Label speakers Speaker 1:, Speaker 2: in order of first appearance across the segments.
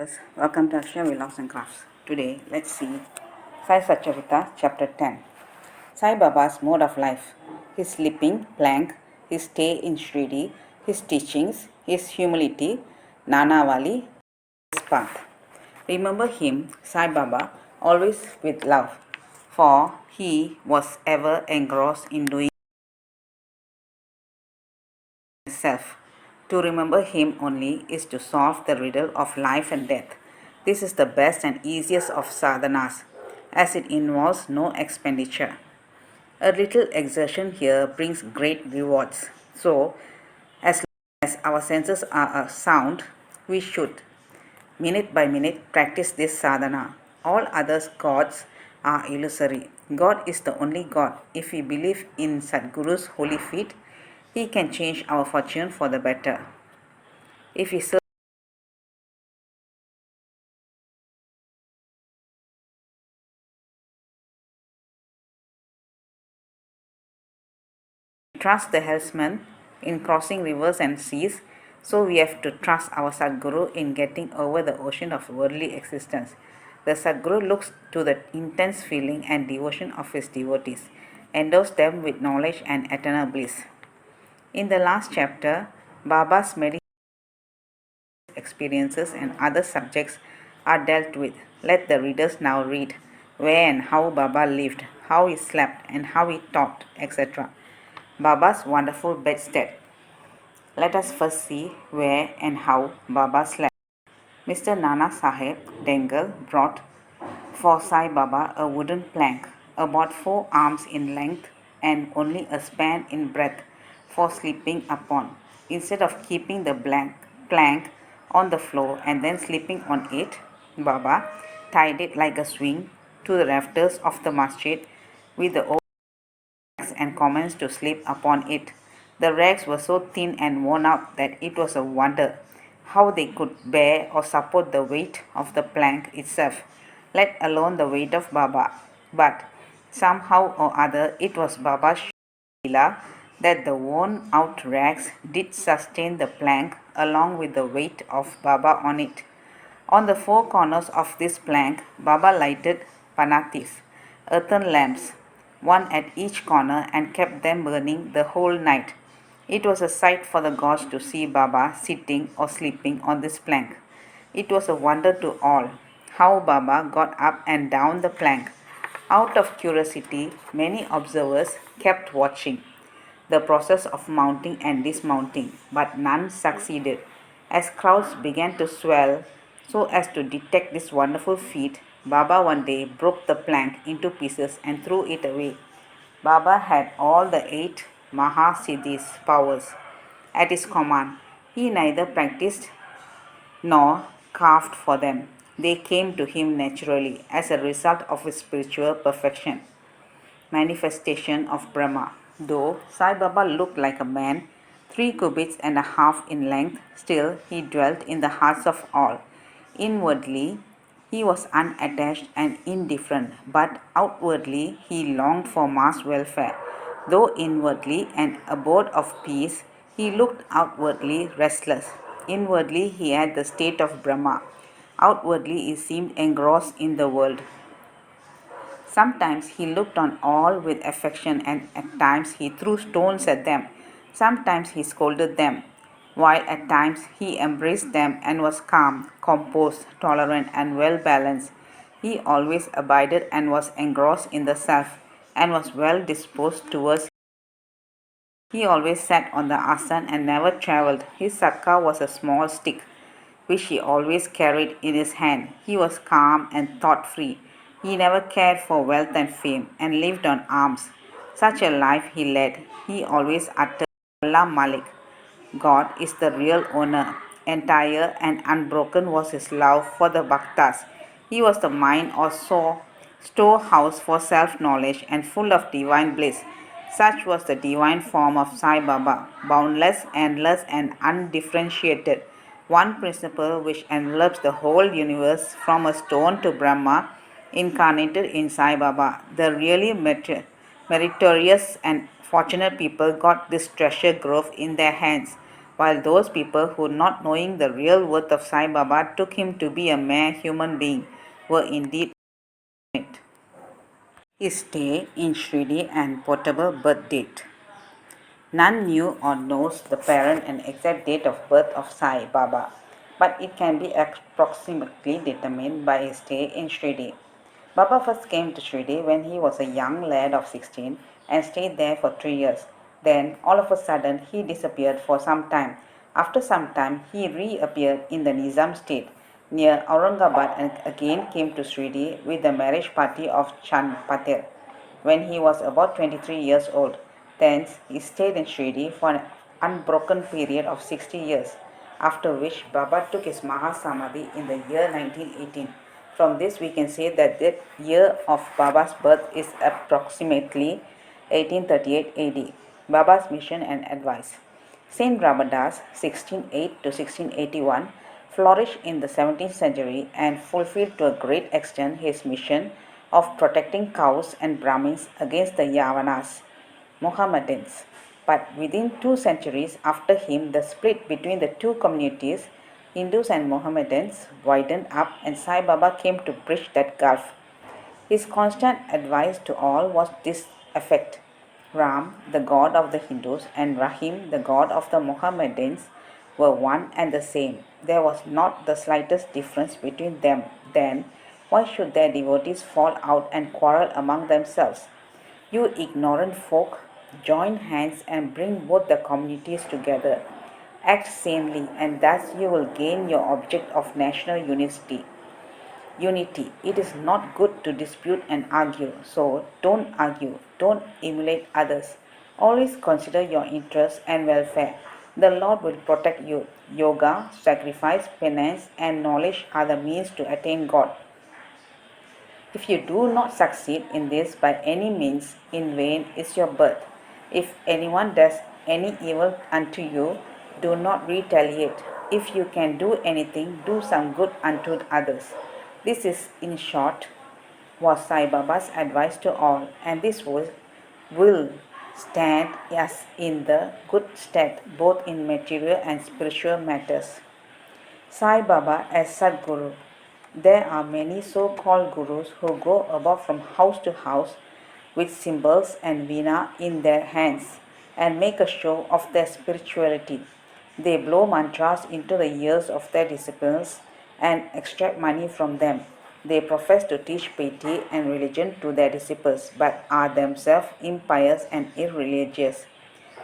Speaker 1: viewers, welcome to Akshay Vlogs and Crafts. Today, let's see Sai Satcharitra Chapter 10. Sai Baba's mode of life, his sleeping plank, his stay in Shridi, his teachings, his humility, Nanavali, his path. Remember him, Sai Baba, always with love, for he was ever engrossed in doing himself. To remember him only is to solve the riddle of life and death. This is the best and easiest of sadhanas, as it involves no expenditure. A little exertion here brings great rewards. So, as long as our senses are sound, we should, minute by minute, practice this sadhana. All other gods are illusory. God is the only God. If we believe in Sadguru's holy feet, he can change our fortune for the better. If we trust the helmsman in crossing rivers and seas, so we have to trust our Sadguru in getting over the ocean of worldly existence. The Sadguru looks to the intense feeling and devotion of his devotees, endows them with knowledge and eternal bliss. In the last chapter, Baba's meditation experiences and other subjects are dealt with. Let the readers now read where and how Baba lived, how he slept, and how he taught, etc. Baba's wonderful bedstead. Let us first see where and how Baba slept. Mr. Nana Sahib Dengal brought for Sai Baba a wooden plank, about 4 arms in length and only a span in breadth for sleeping upon. Instead of keeping the plank on the floor and then sleeping on it, Baba tied it like a swing to the rafters of the masjid with the old rags and commenced to sleep upon it. The rags were so thin and worn out that it was a wonder how they could bear or support the weight of the plank itself, let alone the weight of Baba. But somehow or other it was Baba's Leela that the worn out rags did sustain the plank along with the weight of Baba on it. On the 4 corners of this plank, Baba lighted panatis, earthen lamps, one at each corner, and kept them burning the whole night. It was a sight for the gods to see Baba sitting or sleeping on this plank. It was a wonder to all how Baba got up and down the plank. Out of curiosity, many observers kept watching the process of mounting and dismounting, but none succeeded. As crowds began to swell so as to detect this wonderful feat, Baba one day broke the plank into pieces and threw it away. Baba had all the 8 Mahasiddhis powers at his command. He neither practiced nor carved for them. They came to him naturally as a result of his spiritual perfection. Manifestation of Brahma. Though Sai Baba looked like a man, 3 cubits and a half in length, still he dwelt in the hearts of all. Inwardly, he was unattached and indifferent, but outwardly he longed for mass welfare. Though inwardly an abode of peace, he looked outwardly restless. Inwardly he had the state of Brahma. Outwardly he seemed engrossed in the world. Sometimes he looked on all with affection, and at times he threw stones at them. Sometimes he scolded them, while at times he embraced them and was calm, composed, tolerant, and well balanced. He always abided and was engrossed in the self, and was well disposed towards. He always sat on the asan and never travelled. His sakka was a small stick, which he always carried in his hand. He was calm and thought-free. He never cared for wealth and fame, and lived on alms. Such a life he led. He always uttered, Allah Malik. God is the real owner. Entire and unbroken was his love for the bhaktas. He was the mind or storehouse for self-knowledge and full of divine bliss. Such was the divine form of Sai Baba, boundless, endless, and undifferentiated. One principle which envelops the whole universe from a stone to Brahma, incarnated in Sai Baba. The really meritorious and fortunate people got this treasure grove in their hands. while those people who, not knowing the real worth of Sai Baba, took him to be a mere human being, were indeed it. His stay in Shirdi and portable birth date. None knew or knows the parent and exact date of birth of Sai Baba, but it can be approximately determined by his stay in Shirdi. Baba first came to Shirdi when he was a young lad of 16 and stayed there for 3 years. Then, all of a sudden, he disappeared for some time. After some time, he reappeared in the Nizam state near Aurangabad and again came to Shirdi with the marriage party of Chand Patel when he was about 23 years old. Thence, he stayed in Shirdi for an unbroken period of 60 years, after which Baba took his Mahasamadhi in the year 1918. From this, we can say that the year of Baba's birth is approximately 1838 AD. Baba's mission and advice. Saint Rabadas, 1608 to 1681, flourished in the 17th century and fulfilled to a great extent his mission of protecting cows and Brahmins against the Yavanas, Mohammedans. But within 2 centuries after him, the split between the two communities, Hindus and Mohammedans, widened up and Sai Baba came to bridge that gulf. His constant advice to all was this effect: Ram, the god of the Hindus, and Rahim, the god of the Mohammedans, were one and the same. There was not the slightest difference between them. Then, why should their devotees fall out and quarrel among themselves? You ignorant folk, join hands and bring both the communities together. Act sanely, and thus you will gain your object of national unity. It is not good to dispute and argue, so don't argue, don't emulate others. Always consider your interests and welfare. The Lord will protect you. Yoga, sacrifice, penance, and knowledge are the means to attain God. If you do not succeed in this by any means, in vain is your birth. If anyone does any evil unto you, do not retaliate. If you can do anything, do some good unto others. This is, in short, was Sai Baba's advice to all, and this will stand us in the good stead both in material and spiritual matters. Sai Baba as Sadguru. There are many so-called gurus who go about from house to house with cymbals and veena in their hands and make a show of their spirituality. They blow mantras into the ears of their disciples and extract money from them. They profess to teach piety and religion to their disciples, but are themselves impious and irreligious.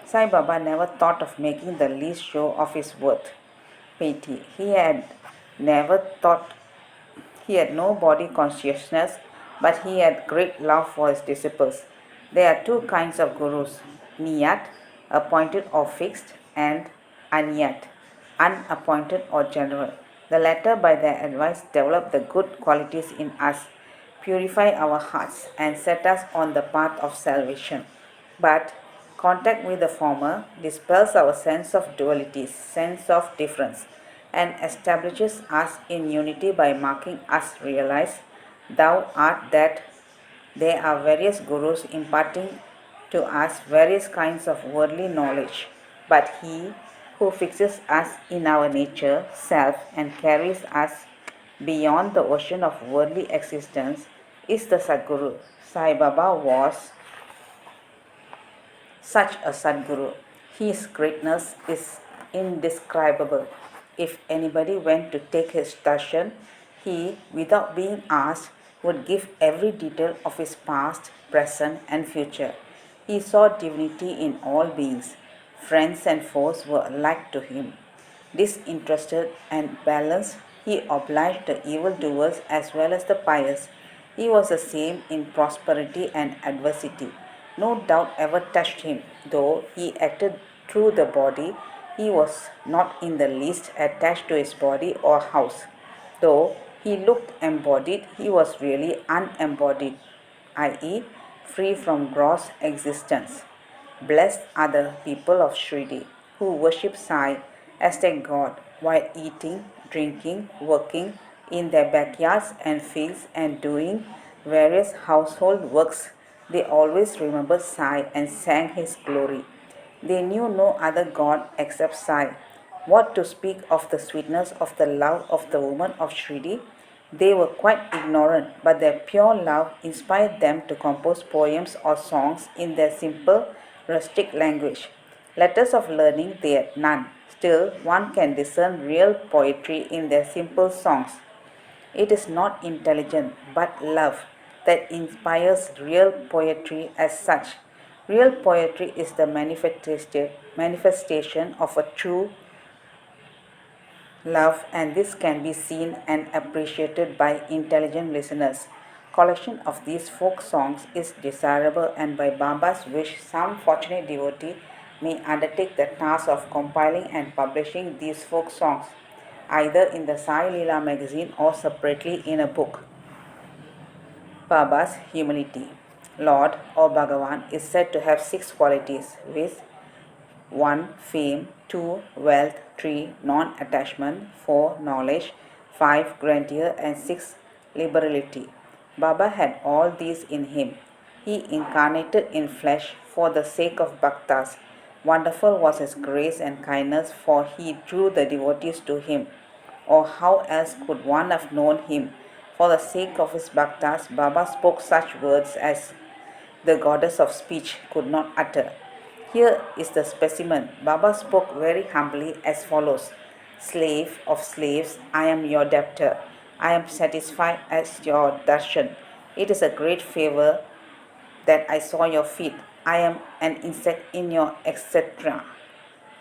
Speaker 1: Sai Baba never thought of making the least show of his worth, piety. He had no body consciousness, but he had great love for his disciples. There are two kinds of gurus: niyat, appointed or fixed, and aniyat, unappointed or general. The latter, by their advice, develop the good qualities in us, purify our hearts, and set us on the path of salvation. But contact with the former dispels our sense of duality, sense of difference, and establishes us in unity by making us realize, Thou art that. There are various gurus imparting to us various kinds of worldly knowledge, but he who fixes us in our nature, self, and carries us beyond the ocean of worldly existence is the Sadguru. Sai Baba was such a Sadguru. His greatness is indescribable. If anybody went to take his darshan, he, without being asked, would give every detail of his past, present, and future. He saw divinity in all beings. Friends and foes were alike to him. Disinterested and balanced, he obliged the evildoers as well as the pious. He was the same in prosperity and adversity. No doubt ever touched him. Though he acted through the body, he was not in the least attached to his body or house. Though he looked embodied, he was really unembodied, i.e., free from gross existence. Blessed are the people of Shirdi who worship Sai as their God while eating, drinking, working in their backyards and fields and doing various household works. They always remembered Sai and sang his glory. They knew no other god except Sai. What to speak of the sweetness of the love of the woman of Shridi? They were quite ignorant, but their pure love inspired them to compose poems or songs in their simple, rustic language. Letters of learning they had none. Still, one can discern real poetry in their simple songs. It is not intelligence, but love that inspires real poetry as such. Real poetry is the manifestation of a true love, and this can be seen and appreciated by intelligent listeners. Collection of these folk songs is desirable, and by Baba's wish some fortunate devotee may undertake the task of compiling and publishing these folk songs either in the Sai Leela magazine or separately in a book. Baba's humility. Lord or Bhagavan is said to have six qualities, viz. 1. Fame, 2. Wealth, 3. Non-attachment, 4. Knowledge, 5. Grandeur, and 6. Liberality. Baba had all these in him. He incarnated in flesh for the sake of bhaktas. Wonderful was his grace and kindness, for he drew the devotees to him. Or how else could one have known him? For the sake of his bhaktas, Baba spoke such words as the goddess of speech could not utter. Here is the specimen. Baba spoke very humbly as follows: Slave of slaves, I am your debtor. I am satisfied as your darshan. It is a great favor that I saw your feet. I am an insect in your etc.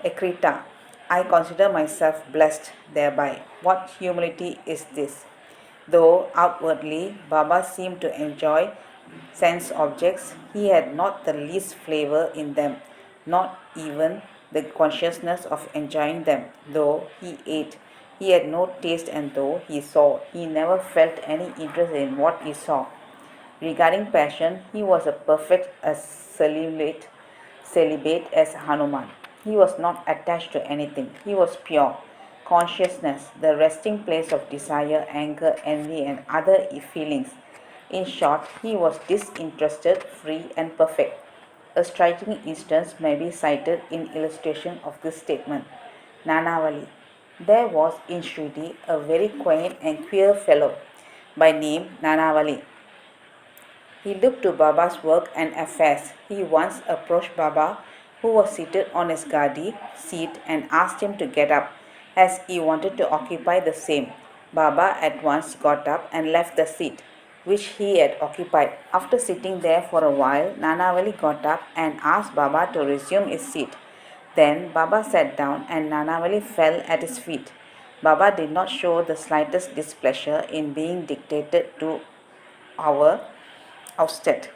Speaker 1: Ekrita. I consider myself blessed thereby. What humility is this? Though outwardly Baba seemed to enjoy sense objects, he had not the least flavor in them, not even the consciousness of enjoying them. Though he ate, he had no taste, and though he saw, he never felt any interest in what he saw. Regarding passion, he was a perfect celibate as Hanuman. He was not attached to anything. He was pure. Consciousness, the resting place of desire, anger, envy, and other feelings. In short, he was disinterested, free, and perfect. A striking instance may be cited in illustration of this statement. Nanavali. There was in Shridi a very quaint and queer fellow by name Nanavali. He looked to Baba's work and affairs. He once approached Baba, who was seated on his gadi seat, and asked him to get up, as he wanted to occupy the same. Baba at once got up and left the seat which he had occupied. After sitting there for a while, Nanavali got up and asked Baba to resume his seat. Then Baba sat down and Nanavali fell at his feet. Baba did not show the slightest displeasure in being dictated to our ousted.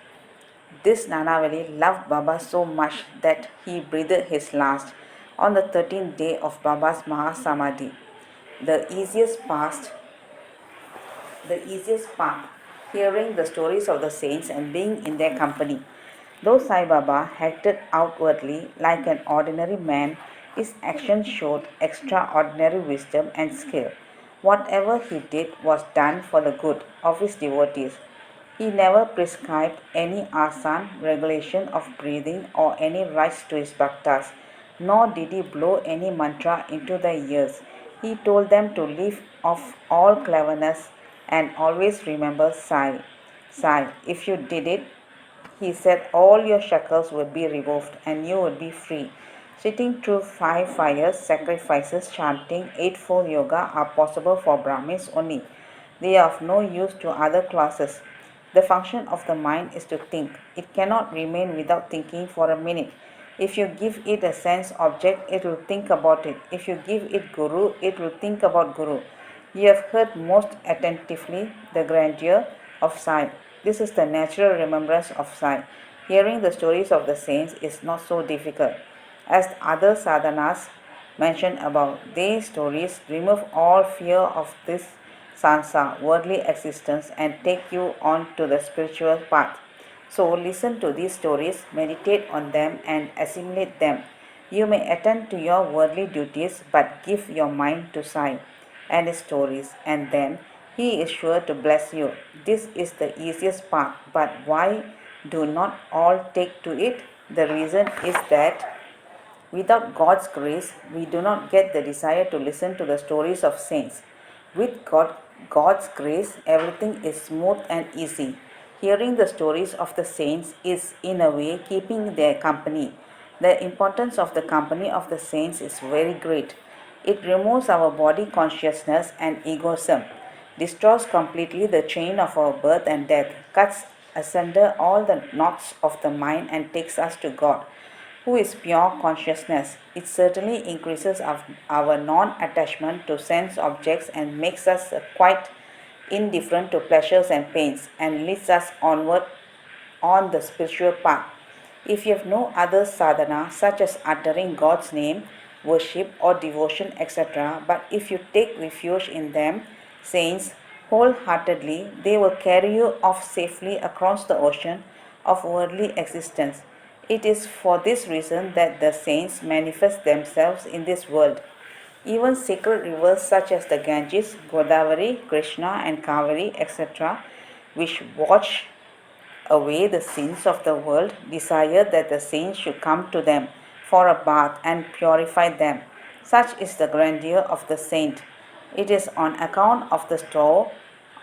Speaker 1: This Nanavali loved Baba so much that he breathed his last on the 13th day of Baba's Mahasamadhi. The easiest path, hearing the stories of the saints and being in their company. Though Sai Baba acted outwardly like an ordinary man, his actions showed extraordinary wisdom and skill. Whatever he did was done for the good of his devotees. He never prescribed any asana, regulation of breathing, or any rites to his bhaktas, nor did he blow any mantra into their ears. He told them to leave off all cleverness and always remember Sai. Sai, if you did it, he said, all your shackles would be removed and you would be free. Sitting through 5 fires, sacrifices, chanting, eightfold yoga are possible for Brahmins only. They are of no use to other classes. The function of the mind is to think. It cannot remain without thinking for a minute. If you give it a sense object, it will think about it. If you give it Guru, it will think about Guru. You have heard most attentively the grandeur of Sai. This is the natural remembrance of Sai. Hearing the stories of the saints is not so difficult. As other sadhanas mentioned above, these stories remove all fear of this sansa, worldly existence, and take you on to the spiritual path. So listen to these stories, meditate on them, and assimilate them. You may attend to your worldly duties, but give your mind to Sai and his stories, and then he is sure to bless you. This is the easiest path, but why do not all take to it? The reason is that Without God's grace, we do not get the desire to listen to the stories of saints. With God's grace, everything is smooth and easy. Hearing the stories of the saints is, in a way, keeping their company. The importance of the company of the saints is very great. It removes our body consciousness and egoism, destroys completely the chain of our birth and death, cuts asunder all the knots of the mind, and takes us to God, who is pure consciousness. It certainly increases our non attachment to sense objects and makes us quite indifferent to pleasures and pains, and leads us onward on the spiritual path. If you have no other sadhana, such as uttering God's name, worship, or devotion, etc., but if you take refuge in them, saints, wholeheartedly, they will carry you off safely across the ocean of worldly existence. It is for this reason that the saints manifest themselves in this world. Even sacred rivers such as the Ganges, Godavari, Krishna, and Kaveri, etc., which wash away the sins of the world, desire that the saints should come to them for a bath and purify them. Such is the grandeur of the saint. It is on account of the store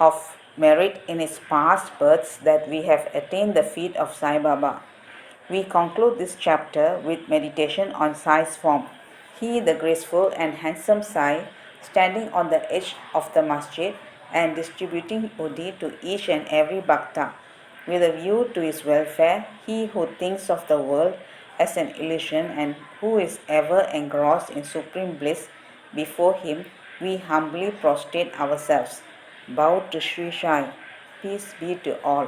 Speaker 1: of merit in his past births that we have attained the feet of Sai Baba. We conclude this chapter with meditation on Sai's form. He, the graceful and handsome Sai, standing on the edge of the masjid and distributing udi to each and every bhakta. With a view to his welfare, he who thinks of the world as an illusion and who is ever engrossed in supreme bliss, before him we humbly prostrate ourselves. Bow to Sri Sai. Peace be to all.